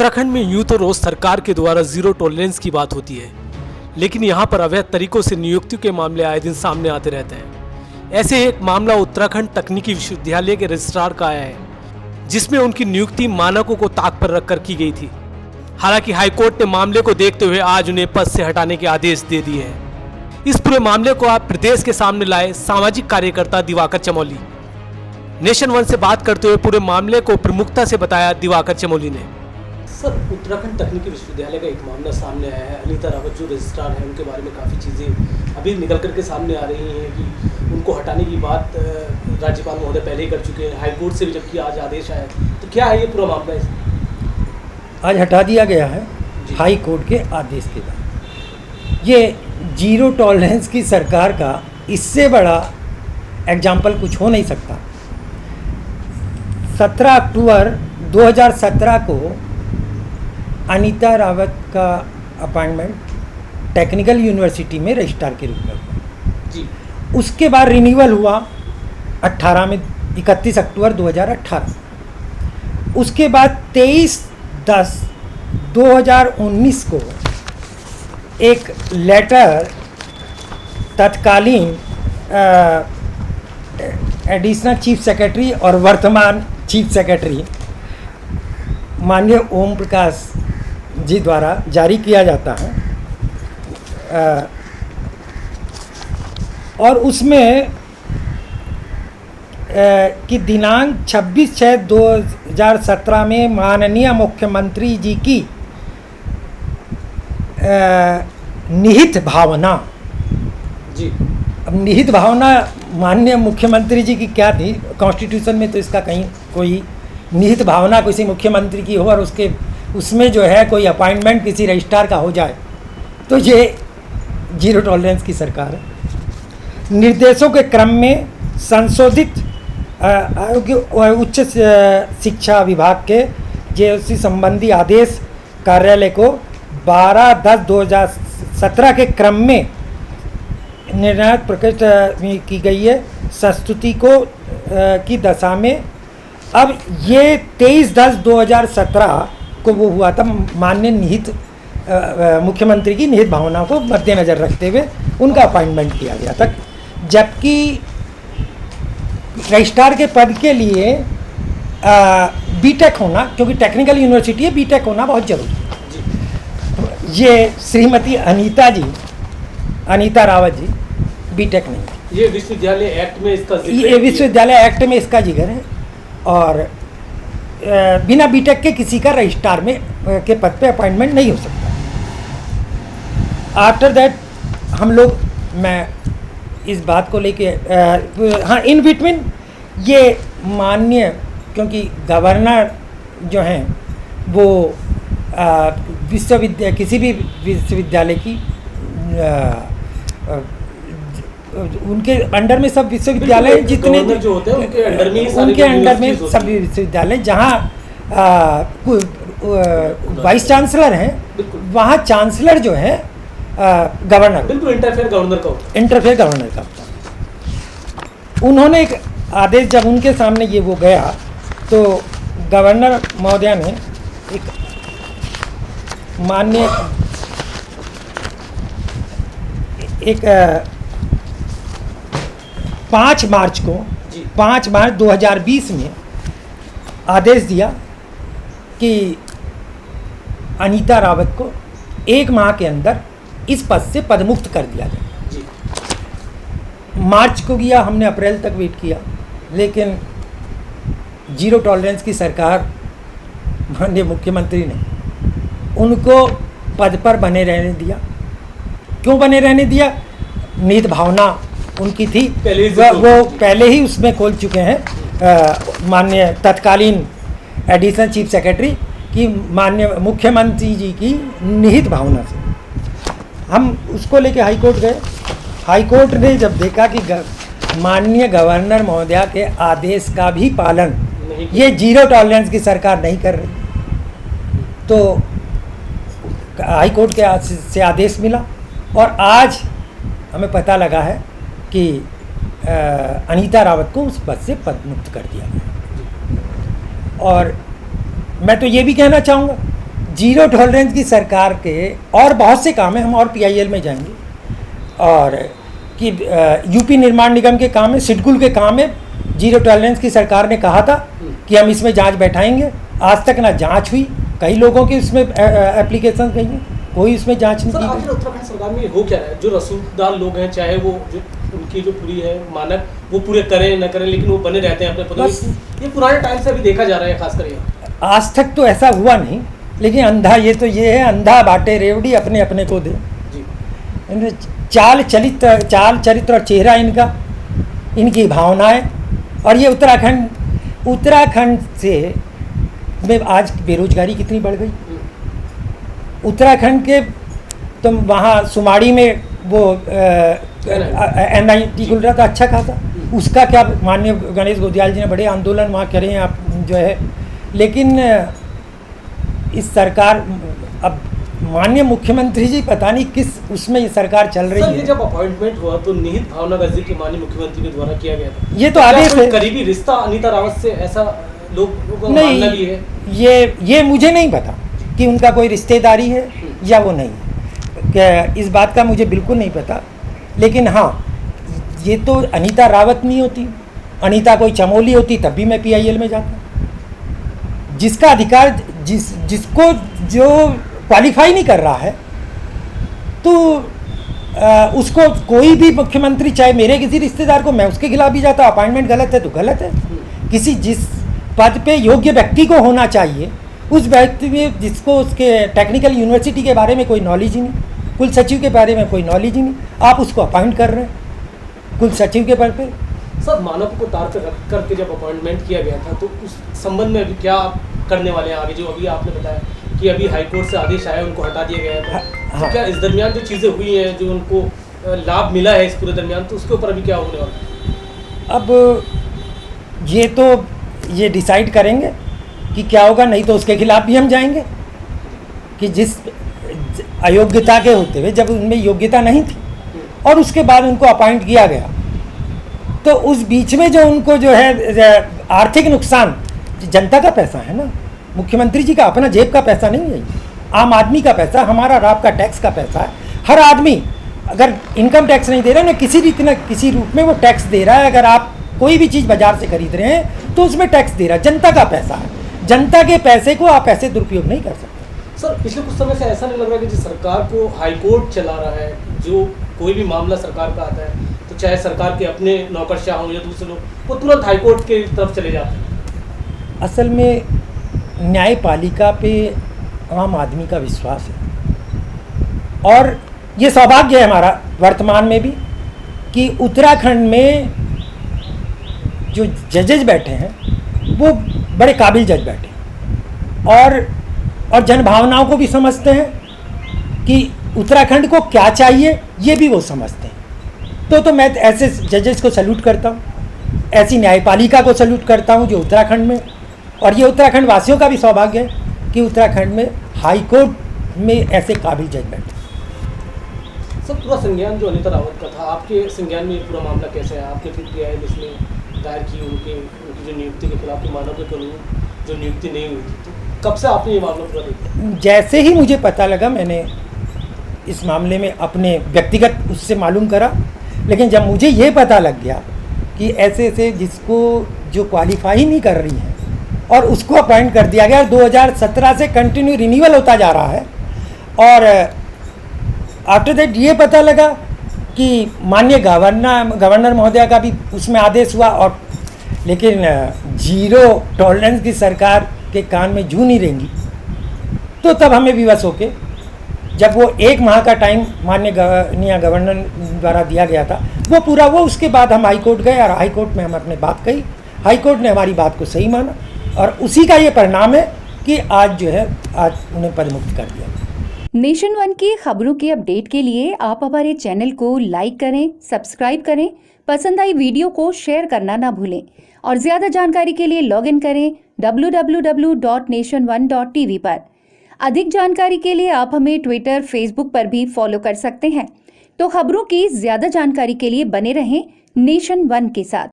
उत्तराखंड में यूं तो रोज सरकार के द्वारा जीरो टॉलरेंस की बात होती है, लेकिन यहाँ पर अवैध तरीकों से नियुक्ति के मामले आए दिन सामने आते रहते हैं। ऐसे ही एक मामला उत्तराखंड तकनीकी विश्वविद्यालय के रजिस्ट्रार का आया है, जिसमें उनकी नियुक्ति मानकों को ताक पर रखकर की गई थी। हालांकि हाईकोर्ट ने मामले को देखते हुए आज उन्हें पद से हटाने के आदेश दे दिए हैं। इस पूरे मामले को आप प्रदेश के सामने लाए सामाजिक कार्यकर्ता दिवाकर चमोली। नेशन वन से बात करते हुए पूरे मामले को प्रमुखता से बताया दिवाकर चमोली ने। सर, उत्तराखंड तकनीकी विश्वविद्यालय का एक मामला सामने आया है। अनीता रावत जो रजिस्ट्रार है, उनके बारे में काफ़ी चीज़ें अभी निकल करके सामने आ रही हैं कि उनको हटाने की बात राज्यपाल महोदय पहले ही कर चुके हैं। हाईकोर्ट से भी जबकि आज आदेश आया, तो क्या है ये पूरा मामला? आज हटा दिया गया है हाई कोर्ट के आदेश के बाद। ये जीरो टॉलरेंस की सरकार का इससे बड़ा एग्जाम्पल कुछ हो नहीं सकता। 17 अक्टूबर 2017 को अनीता रावत का अपॉइंटमेंट टेक्निकल यूनिवर्सिटी में रजिस्ट्रार के रूप में हुआ जी। उसके बाद रिन्यूअल हुआ 31 अक्टूबर 2018। उसके बाद 23/10/2019 को एक लेटर तत्कालीन एडिशनल चीफ सेक्रेटरी और वर्तमान चीफ सेक्रेटरी माननीय ओम प्रकाश जी द्वारा जारी किया जाता है। और उसमें कि दिनांक 26/6/2017 में माननीय मुख्यमंत्री जी की निहित भावना जी। अब निहित भावना माननीय मुख्यमंत्री जी की क्या थी? कॉन्स्टिट्यूशन में तो इसका कहीं कोई निहित भावना किसी मुख्यमंत्री की हो और उसमें जो है कोई अपॉइंटमेंट किसी रजिस्ट्रार का हो जाए, तो ये जीरो टॉलरेंस की सरकार है। निर्देशों के क्रम में संशोधित उच्च शिक्षा विभाग के जेओसी संबंधी आदेश कार्यालय को 12/10/2017 के क्रम में निर्णायक प्रकृति की गई है संस्तुति को की दशा में। अब ये 23/10/2017 को वो हुआ था। माननीय निहित मुख्यमंत्री की निहित भावना को मद्देनजर रखते हुए उनका अपॉइंटमेंट किया गया था, जबकि रजिस्ट्रार के पद के लिए बीटेक होना, क्योंकि टेक्निकल यूनिवर्सिटी है, बीटेक होना बहुत जरूरी है। ये श्रीमती अनीता रावत जी बीटेक नहीं है। ये विश्वविद्यालय एक्ट में इसका जिक्र ये विश्वविद्यालय एक्ट में इसका जिक्र है और बिना बीटेक के किसी का रजिस्ट्रार में के पद पे अपॉइंटमेंट नहीं हो सकता। आफ्टर दैट हम लोग, मैं इस बात को लेके हाँ, इन बिटवीन ये माननीय, क्योंकि गवर्नर जो हैं वो किसी भी विश्वविद्यालय की उनके अंडर में सब विश्वविद्यालय जितने जो होते हैं उनके अंडर में सब विश्वविद्यालय जहाँ वाइस चांसलर हैं, वहाँ चांसलर जो है गवर्नर, बिल्कुल इंटरफेयर गवर्नर का होता। उन्होंने एक आदेश जब उनके सामने ये वो गया, तो गवर्नर महोदया ने एक माननीय 5 मार्च 2020 में आदेश दिया कि अनीता रावत को 1 माह के अंदर इस पद से पदमुक्त कर दिया जाए। मार्च को किया, हमने अप्रैल तक वेट किया, लेकिन जीरो टॉलरेंस की सरकार माननीय मुख्यमंत्री ने उनको पद पर बने रहने दिया। क्यों बने रहने दिया? निहित भावना उनकी थी, वो पहले ही उसमें खोल चुके हैं माननीय तत्कालीन एडिशनल चीफ सेक्रेटरी की माननीय मुख्यमंत्री जी की निहित भावना से। हम उसको लेके हाई कोर्ट गए। हाई कोर्ट ने जब देखा कि माननीय गवर्नर महोदया के आदेश का भी पालन ये जीरो टॉलरेंस की सरकार नहीं कर रही, तो हाई कोर्ट के से आदेश मिला और आज हमें पता लगा है कि अनीता रावत को उस पद से पदमुक्त कर दिया गया। और मैं तो ये भी कहना चाहूँगा जीरो टॉलरेंस की सरकार के और बहुत से काम है, हम और पीआईएल में जाएंगे, और कि यूपी निर्माण निगम के काम है, सिडकुल के काम है। जीरो टॉलरेंस की सरकार ने कहा था कि हम इसमें जांच बैठाएंगे, आज तक ना जांच हुई, कई लोगों की उसमें एप्लीकेशन गई हैं, कोई उसमें जांच नहीं सर, की आखिर उत्तराखंड सरकार में हो क्या रहा है? जो रसूखदार लोग हैं, चाहे वो जो उनकी जो पूरी है मानक वो पूरे करें न करें, लेकिन वो बने रहते हैं अपने पदों में। ये पुराने टाइम से अभी देखा जा रहा है, खासकर यहाँ आज तक तो ऐसा हुआ नहीं, लेकिन अंधा ये तो ये है, अंधा बाटे रेवड़ी अपने अपने को दे। जी। चाल चरित्र और चेहरा इनका, इनकी भावनाएं, और ये उत्तराखंड से में आज बेरोजगारी कितनी बढ़ गई। उत्तराखंड के तुम वहाँ सुमाड़ी में वो NIT खुल रहा था अच्छा खासा, उसका क्या माननीय गणेश गोदियाल जी ने बड़े आंदोलन वहाँ करे हैं, आप जो है, लेकिन इस सरकार, अब माननीय मुख्यमंत्री जी पता नहीं किस उसमें ये सरकार चल रही है। जब अपॉइंटमेंट हुआ तो निहित भावना का जिक्र माननीय मुख्यमंत्री के द्वारा किया गया था। ये तो आदेश है, करीबी रिश्ता अनीता रावत से, ऐसा लोगों का नहीं मानना भी है। ये मुझे नहीं पता कि उनका कोई रिश्तेदारी है या वो नहीं है, इस बात का मुझे बिल्कुल नहीं पता। लेकिन हाँ, ये तो अनीता रावत नहीं होती, अनीता कोई चमोली होती तब भी मैं पीआईएल में जाता। जिसका अधिकार, जिसको जो क्वालिफाई नहीं कर रहा है, तो उसको कोई भी मुख्यमंत्री, चाहे मेरे किसी रिश्तेदार को, मैं उसके खिलाफ भी जाता। अपॉइंटमेंट गलत है तो गलत है। किसी जिस पद पे योग्य व्यक्ति को होना चाहिए, उस व्यक्ति में जिसको उसके टेक्निकल यूनिवर्सिटी के बारे में कोई नॉलेज ही नहीं, कुल सचिव के बारे में कोई नॉलेज ही नहीं, आप उसको अपॉइंट कर रहे हैं कुल सचिव के पद पे। सर, मानव को तार पर रख करके जब अपॉइंटमेंट किया गया था, तो उस संबंध में अभी क्या करने वाले हैं आगे? जो अभी आपने बताया कि अभी हाईकोर्ट से आदेश आया, उनको हटा दिया गया था, हाँ। तो क्या इस दरमियान जो चीज़ें हुई हैं, जो उनको लाभ मिला है इस पूरे दरमियान, तो उसके ऊपर अभी क्या होने वाला है? अब ये तो ये डिसाइड करेंगे कि क्या होगा, नहीं तो उसके खिलाफ भी हम जाएंगे कि जिस अयोग्यता के होते हुए, जब उनमें योग्यता नहीं थी और उसके बाद उनको अपॉइंट किया गया, तो उस बीच में जो उनको जो है आर्थिक नुकसान, जनता का पैसा है ना, मुख्यमंत्री जी का अपना जेब का पैसा नहीं है, आम आदमी का पैसा, हमारा और आपका टैक्स का पैसा है। हर आदमी अगर इनकम टैक्स नहीं दे रहा है ना, किसी रीति न किसी रूप में वो टैक्स दे रहा है। अगर आप कोई भी चीज़ बाजार से खरीद रहे हैं तो उसमें टैक्स दे रहा है, जनता का पैसा है। जनता के पैसे को आप ऐसे दुरुपयोग नहीं कर सकते। सर, पिछले कुछ समय से ऐसा नहीं लग रहा कि जिस सरकार को हाईकोर्ट चला रहा है, जो कोई भी मामला सरकार का आता है, तो चाहे सरकार के अपने नौकरशाह हों या दूसरे लोग, वो तुरंत हाईकोर्ट के तरफ चले जाते हैं? असल में न्यायपालिका पे आम आदमी का विश्वास है, और ये सौभाग्य है हमारा वर्तमान में भी कि उत्तराखंड में जो जजेज बैठे हैं वो बड़े काबिल जज बैठे हैं, और जनभावनाओं को भी समझते हैं कि उत्तराखंड को क्या चाहिए, ये भी वो समझते हैं। तो मैं ऐसे जजेस को सैल्यूट करता हूँ, ऐसी न्यायपालिका को सैल्यूट करता हूँ जो उत्तराखंड में, और ये उत्तराखंड वासियों का भी सौभाग्य है कि उत्तराखंड में हाई कोर्ट में ऐसे काबिल जज बैठे। सर, पूरा संज्ञान जो अनीता रावत का था, आपके संज्ञान में पूरा मामला कैसे है? आपने फिर किया है इसमें दायर की उनकी जो नियुक्ति के खिलाफ मानव के कानून जो नियुक्ति नहीं हुई थी, तो कब से आपने ये मामला पूरा देखा? जैसे ही मुझे पता लगा, मैंने इस मामले में अपने व्यक्तिगत उससे मालूम करा, लेकिन जब मुझे ये पता लग गया कि ऐसे ऐसे जिसको जो क्वालिफाई नहीं कर रही है और उसको अपॉइंट कर दिया गया, 2017 से कंटिन्यू रिन्यूअल होता जा रहा है, और आफ्टर दैट ये पता लगा कि माननीय गवर्नर महोदया का भी उसमें आदेश हुआ, और लेकिन जीरो टॉलरेंस की सरकार के कान में जू नहीं रहेंगी, तो तब हमें विवश होके, जब वो 1 माह का टाइम माननीय गवर्नर द्वारा दिया गया था, वो पूरा वो, उसके बाद हम हाई कोर्ट गए और हाई कोर्ट में हम अपने बात कही, हाई कोर्ट ने हमारी बात को सही माना, और उसी का ये परिणाम है कि आज जो है, आज उन्हें पदमुक्त कर दिया। नेशन वन की खबरों के अपडेट के लिए आप हमारे चैनल को लाइक करें, सब्सक्राइब करें, पसंद आई वीडियो को शेयर करना ना भूलें, और ज़्यादा जानकारी के लिए लॉग इन करें www.nation1.tv पर। अधिक जानकारी के लिए आप हमें ट्विटर, फेसबुक पर भी फॉलो कर सकते हैं। तो खबरों की ज़्यादा जानकारी के लिए बने रहें नेशन वन के साथ।